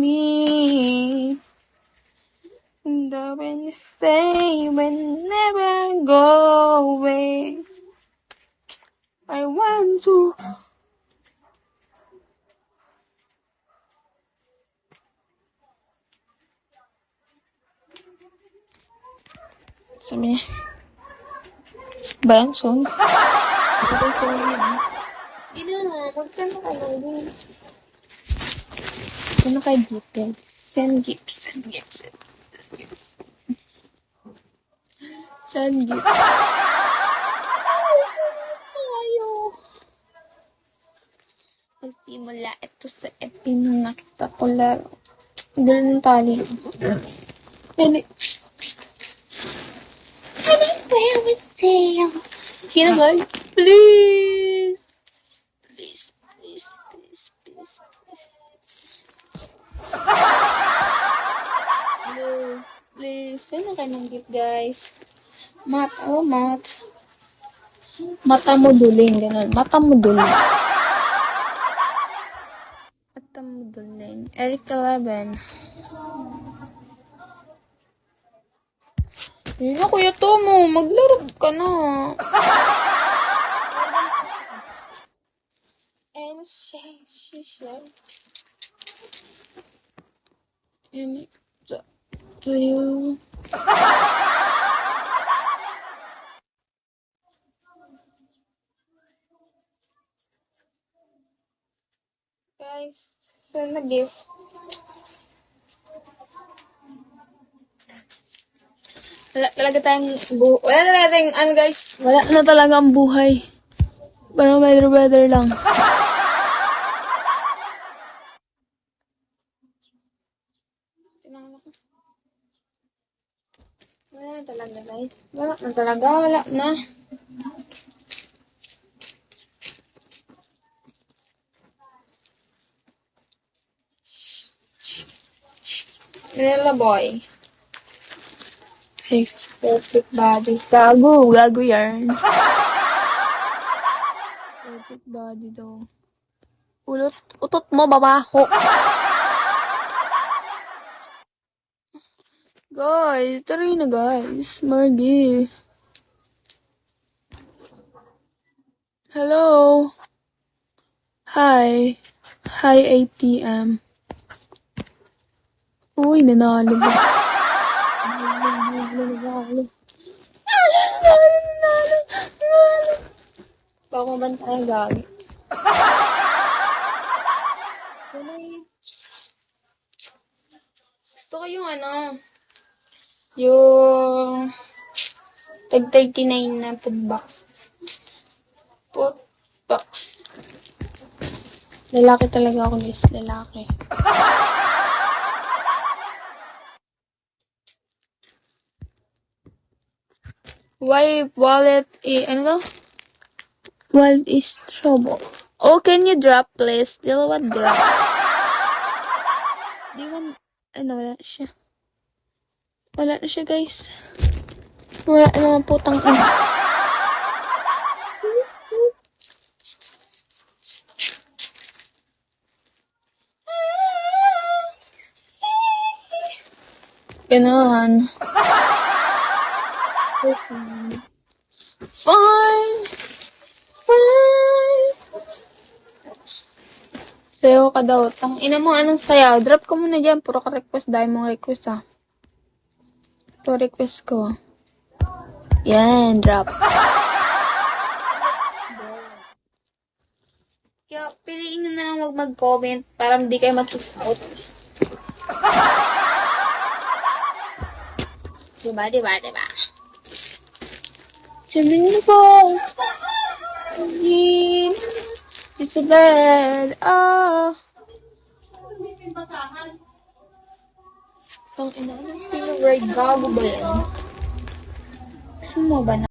me. And when you stay, when never go away. I want to. Sabi niya. Ba yan, song? Mag-send na kayo. Send na kayo gift, guys. Send gifts. Send gifts. Send gifts. Ayaw. Nagsimula ito sa epin na nakita ko laro. Dala ng tali. Dali. Fairy tale. Sino, guys? Please. Please, please, please, please, please. Please, please. Sino kayo ng gift, guys? Mat. Mata mo duling, ganun. Mata mo duling. Eric 11. Hindi na, Kuya Tomo. Maglaro ka na. And she said, and to you. Guys, saan na gift? Wala talaga tayong guys. Wala na talaga ang buhay. Parang weather lang. Wala na talaga, guys. Wala na talaga. Wala na. Nila boy. His perfect body. Gago yarn. Perfect body daw. Utot mo, babaho. Guys, try na guys. Margie. Hello. Hi. Hi, ATM. Uy, nanalo ba? Nanalo. Baka man tayo gagi. Gusto ko yung yung tag 39 na food box. Food box. Lalaki talaga ako, guys. Lalaki. Why wallet wallet is trouble. Oh, can you drop, please? Dalawa drop. Di man, wala na siya. Wala na siya, guys. Wala naman putang ina. Ganon. Fine. Sayo ka daw. Tang ina mo, anong sayaw? Drop ko muna dyan. Puro ka request. Dahil mong request, ha. Ito request ko. Yan, drop. Kaya, piliin nyo na lang huwag mag-comment para hindi kayo mag-kiss out. Diba? Sabihin mo po. It's a bed. Ang ina, feeling right bago ba yan? Gusto mo ba na?